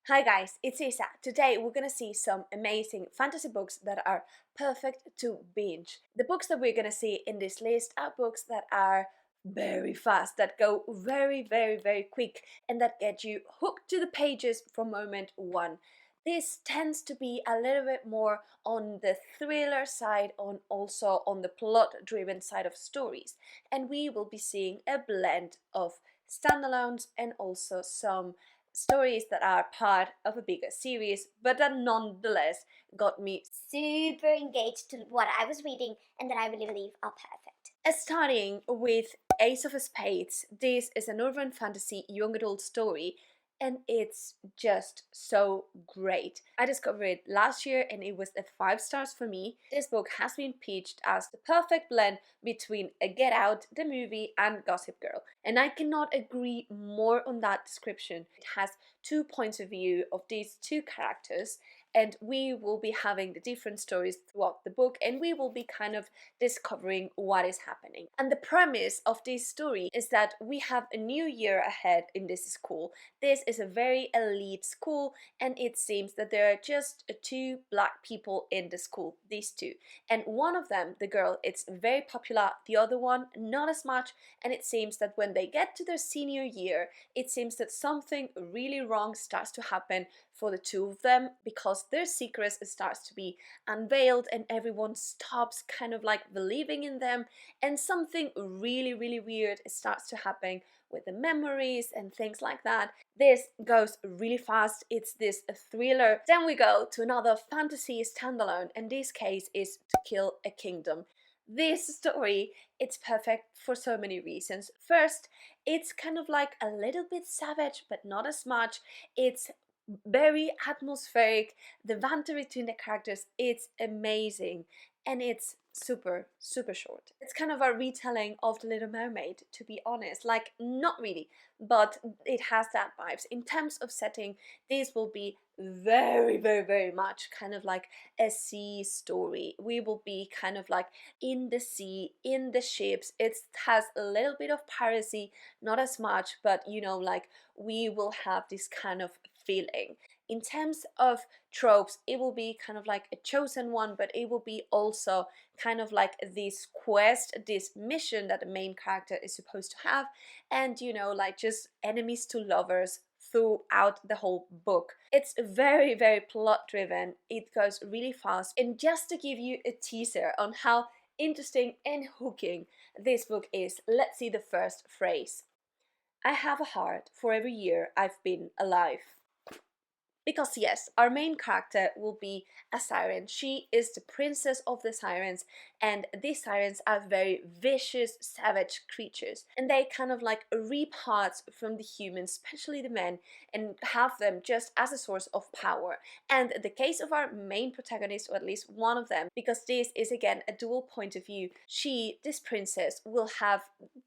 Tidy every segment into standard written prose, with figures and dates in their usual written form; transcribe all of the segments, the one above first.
Hi guys, it's Isa. Today we're gonna see some amazing fantasy books that are perfect to binge. The books that we're gonna see in this list are books that are very fast, that go very quick, and that get you hooked to the pages from moment one. This tends to be a little bit more on the thriller side, also on the plot-driven side of stories, and we will be seeing a blend of standalones and also some stories that are part of a bigger series, but that nonetheless got me super engaged to what I was reading and that I really believe are perfect. starting with Ace of Spades. This is an urban fantasy young adult story and it's just so great. I discovered it last year and it was a 5 stars for me. This book has been pitched as the perfect blend between a Get Out, the movie, and Gossip Girl. And I cannot agree more on that description. It has two points of view of these two characters, and we will be having the different stories throughout the book and we will be kind of discovering what is happening. And the premise of this story is that we have a new year ahead in this school. This is a very elite school and it seems that there are just two black people in the school, these two. And one of them, the girl, it's very popular, the other one not as much, and it seems that when they get to their senior year, it seems that something really wrong starts to happen for the two of them because their secrets starts to be unveiled and everyone stops kind of like believing in them, and something really weird starts to happen with the memories and things like that. This goes really fast. It's this thriller. Then we go to another fantasy standalone, and this case is To Kill a Kingdom. This story, it's perfect for so many reasons. First, it's kind of like a little bit savage but not as much. It's very atmospheric. The banter between the characters, it's amazing, and it's super short. It's kind of a retelling of The Little Mermaid, to be honest. Like, not really, but it has that vibes. In terms of setting, this will be very much kind of like a sea story. We will be kind of like in the sea, in the ships. It has a little bit of piracy, not as much, but you know, like we will have this kind of feeling. In terms of tropes, it will be kind of like a chosen one, but it will be also kind of like this quest, this mission that the main character is supposed to have, and you know, like just enemies to lovers throughout the whole book. It's very plot driven, it goes really fast, and just to give you a teaser on how interesting and hooking this book is, let's see the first phrase. I have a heart for every year I've been alive. Because yes, our main character will be a siren. She is the princess of the sirens, and these sirens are very vicious, savage creatures. And they kind of like reap hearts from the humans, especially the men, and have them just as a source of power. And the case of our main protagonist, or at least one of them, because this is again a dual point of view, she, this princess, will have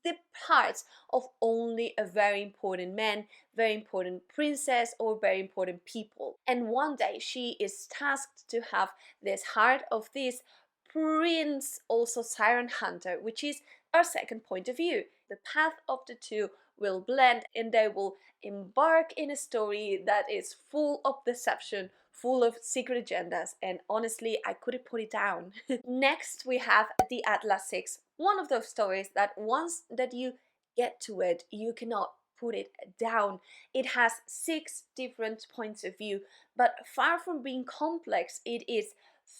the hearts of only a very important man, very important princess, or very important people. And one day she is tasked to have this heart of this prince, also siren hunter, which is our second point of view. The path of the two will blend and they will embark in a story that is full of deception, full of secret agendas, and honestly, I couldn't put it down. Next, we have The Atlas 6, one of those stories that once that you get to it, you cannot put it down. It has 6 different points of view, but far from being complex, it is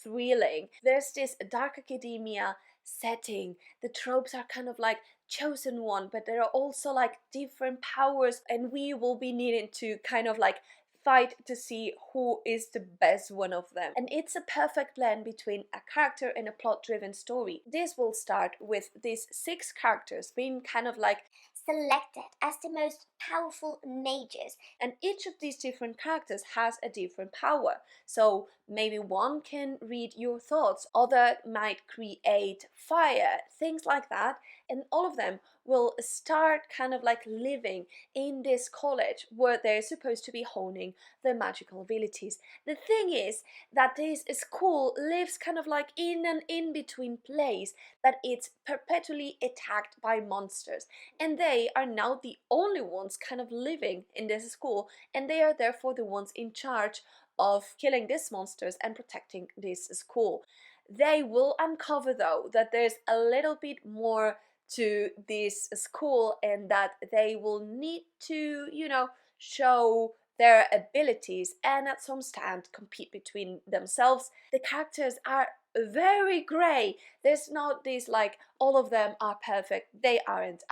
thrilling. There's this dark academia setting. The tropes are kind of like chosen one, but there are also like different powers, and we will be needing to kind of like fight to see who is the best one of them. And it's a perfect blend between a character and a plot driven story. This will start with these 6 characters being kind of like Selected as the most powerful mages. and each of these different characters has a different power. So maybe one can read your thoughts, other might create fire, things like that, and all of them will start kind of like living in this college where they're supposed to be honing their magical abilities. The thing is that this school lives kind of like in an in-between place, that it's perpetually attacked by monsters, and they are now the only ones kind of living in this school, and they are therefore the ones in charge of killing these monsters and protecting this school. They will uncover though that there's a little bit more to this school, and that they will need to, show their abilities and at some stand compete between themselves. The characters are very grey. There's not this like all of them are perfect. They aren't.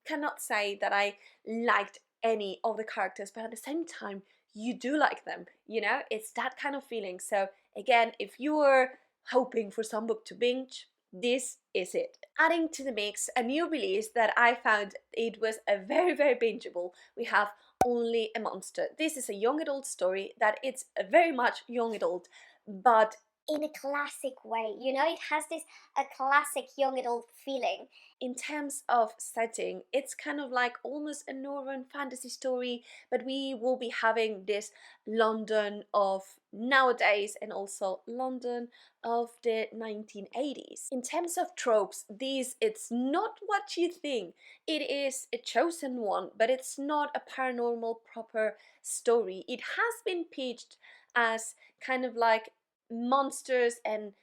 Cannot say that I liked any of the characters, but at the same time, you do like them. It's that kind of feeling. So again, if you were hoping for some book to binge, this is it. Adding to the mix a new release that I found it was a very, very bingeable, we have Only a Monster. This is a young adult story that it's a very much young adult, but In a classic way, it has this a classic young adult feeling. in terms of setting, it's kind of like almost a northern fantasy story, but we will be having this London of nowadays and also London of the 1980s. In terms of tropes, it's not what you think. It is a chosen one, but it's not a paranormal proper story. It has been pitched as kind of like monsters and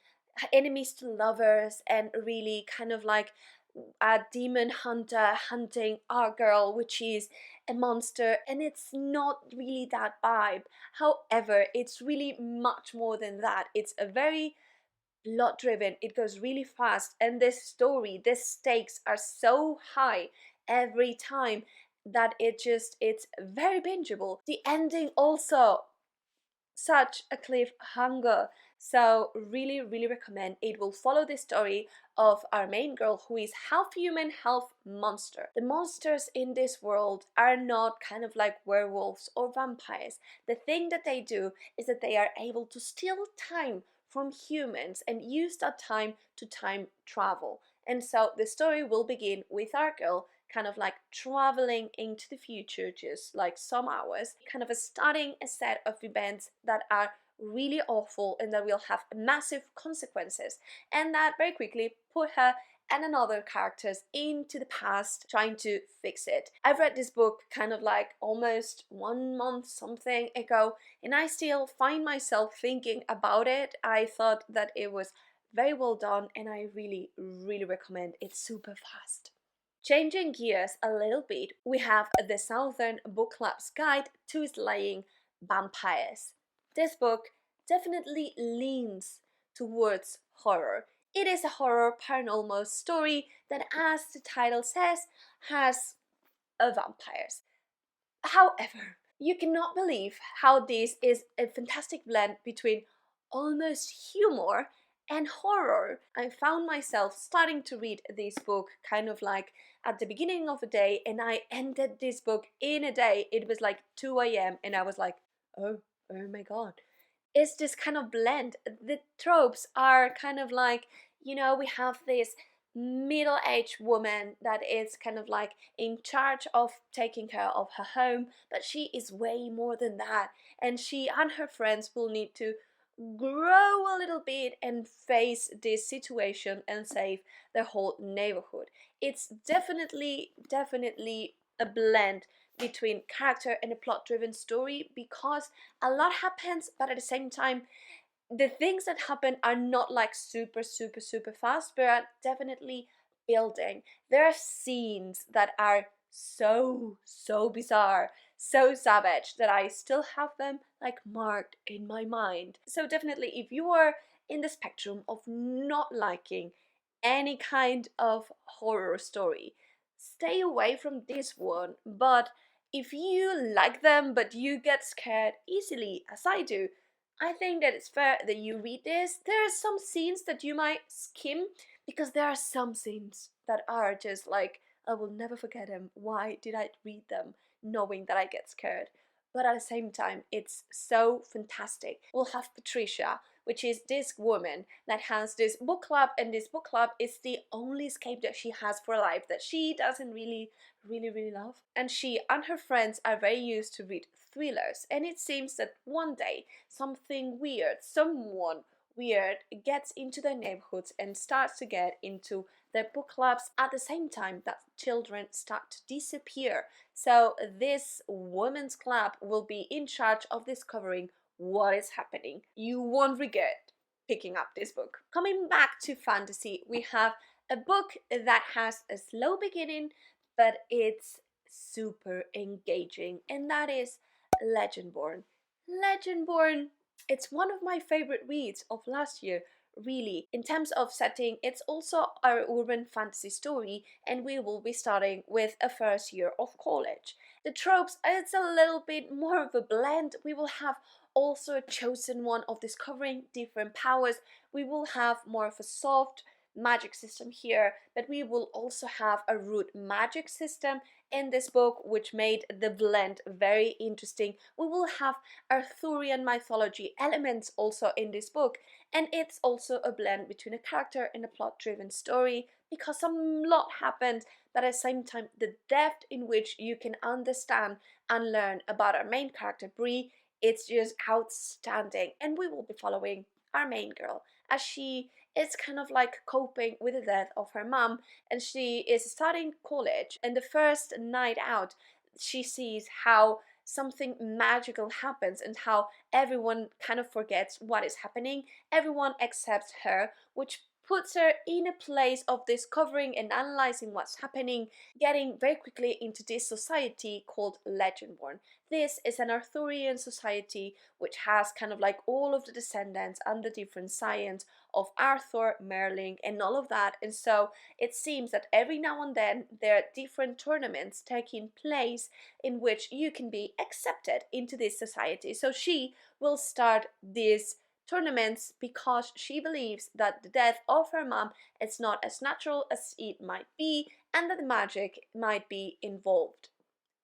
enemies to lovers, and really kind of like a demon hunter hunting our girl, which is a monster, and it's not really that vibe. However, it's really much more than that. It's a very plot driven, it goes really fast, and this story, the stakes are so high every time that it's very bingeable. The ending also such a cliffhanger. So really, really recommend. It will follow the story of our main girl who is half human, half monster. The monsters in this world are not kind of like werewolves or vampires. The thing that they do is that they are able to steal time from humans and use that time to time travel. And so the story will begin with our girl kind of like traveling into the future, just like some hours, kind of starting a set of events that are really awful and that will have massive consequences, and that very quickly put her and another characters into the past trying to fix it. I've read this book kind of like almost 1 month something ago, and I still find myself thinking about it. I thought that it was very well done, and I really, really recommend. It's super fast. Changing gears a little bit, we have the Southern Book Club's Guide to Slaying Vampires. This book definitely leans towards horror. It is a horror paranormal story that, as the title says, has vampires. However, you cannot believe how this is a fantastic blend between almost humor and horror. I found myself starting to read this book kind of like at the beginning of a day, and I ended this book in a day. It was like 2 a.m. and I was like, oh my god. It's this kind of blend. The tropes are kind of like, we have this middle-aged woman that is kind of like in charge of taking care of her home, but she is way more than that, and she and her friends will need to grow a little bit and face this situation and save their whole neighborhood. It's definitely a blend between character and a plot driven story, because a lot happens, but at the same time the things that happen are not like super fast, but are definitely building. There are scenes that are so bizarre, so savage, that I still have them like marked in my mind. So definitely, if you are in the spectrum of not liking any kind of horror story, stay away from this one. But if you like them but you get scared easily, as I do, I think that it's fair that you read this. There are some scenes that you might skim, because there are some scenes that are just like, I will never forget them. Why did I read them knowing that I get scared? But at the same time, it's so fantastic. We'll have Patricia, which is this woman that has this book club, and this book club is the only escape that she has for life that she doesn't really love. And she and her friends are very used to read thrillers, and it seems that one day someone weird gets into their neighborhoods and starts to get into their book clubs at the same time that children start to disappear. So this women's club will be in charge of discovering what is happening. You won't regret picking up this book. Coming back to fantasy, we have a book that has a slow beginning, but it's super engaging, and that is Legendborn. Legendborn, it's one of my favorite reads of last year, really. In terms of setting, it's also our urban fantasy story, and we will be starting with a first year of college. The tropes, it's a little bit more of a blend. We will have also a chosen one of discovering different powers. We will have more of a soft magic system here, but we will also have a root magic system in this book, which made the blend very interesting. We will have Arthurian mythology elements also in this book, and it's also a blend between a character and a plot-driven story, because a lot happened, but at the same time the depth in which you can understand and learn about our main character Bree, it's just outstanding. And we will be following our main girl as she is kind of like coping with the death of her mom, and she is starting college, and the first night out she sees how something magical happens and how everyone kind of forgets what is happening. Everyone accepts her, which puts her in a place of discovering and analyzing what's happening, getting very quickly into this society called Legendborn. This is an Arthurian society which has kind of like all of the descendants and the different scions of Arthur, Merlin, and all of that. And so it seems that every now and then there are different tournaments taking place in which you can be accepted into this society. So she will start these tournaments because she believes that the death of her mom is not as natural as it might be, and that the magic might be involved.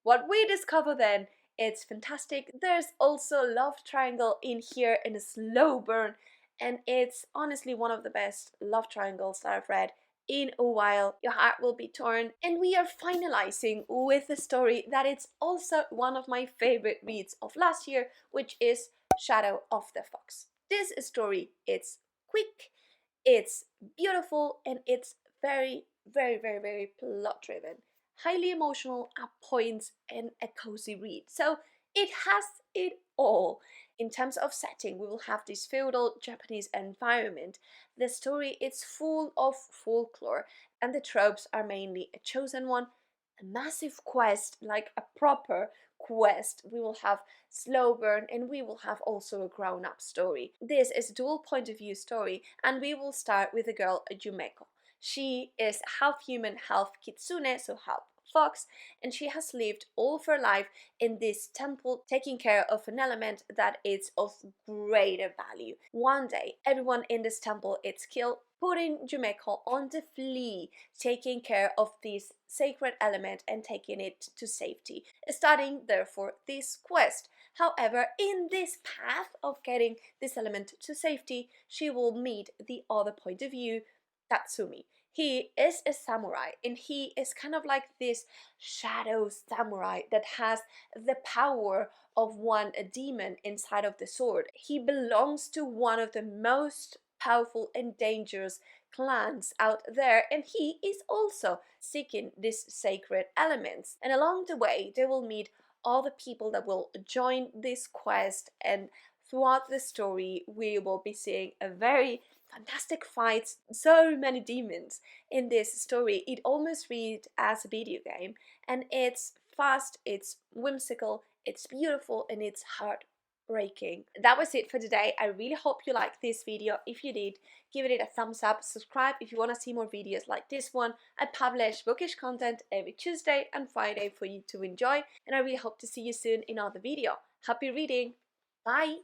What we discover then, it's fantastic. There's also love triangle in here in a slow burn, and it's honestly one of the best love triangles that I've read in a while. Your heart will be torn, and we are finalizing with a story that it's also one of my favorite reads of last year, which is Shadow of the Fox. This story, it's quick, it's beautiful, and it's very plot driven, highly emotional at points, and a cozy read. So it has it all. In terms of setting, we will have this feudal Japanese environment. The story is full of folklore, and the tropes are mainly a chosen one, a massive quest, like a proper quest. We will have slow burn, and we will have also a grown-up story. This is a dual point of view story, and we will start with the girl Jumeko. She is half human, half kitsune, so half fox, and she has lived all of her life in this temple, taking care of an element that is of greater value. One day, everyone in this temple is killed, putting Jumeko on the flea, taking care of this sacred element and taking it to safety, starting therefore this quest. However, in this path of getting this element to safety, she will meet the other point of view, Tatsumi. He is a samurai, and he is kind of like this shadow samurai that has the power of one a demon inside of the sword. He belongs to one of the most powerful and dangerous clans out there, and he is also seeking these sacred elements. And along the way, they will meet all the people that will join this quest, and throughout the story, we will be seeing a very fantastic fights, so many demons in this story. It almost reads as a video game, and it's fast, it's whimsical, it's beautiful, and it's heartbreaking. That was it for today. I really hope you liked this video. If you did, give it a thumbs up, subscribe if you want to see more videos like this one. I publish bookish content every Tuesday and Friday for you to enjoy, and I really hope to see you soon in another video. Happy reading! Bye!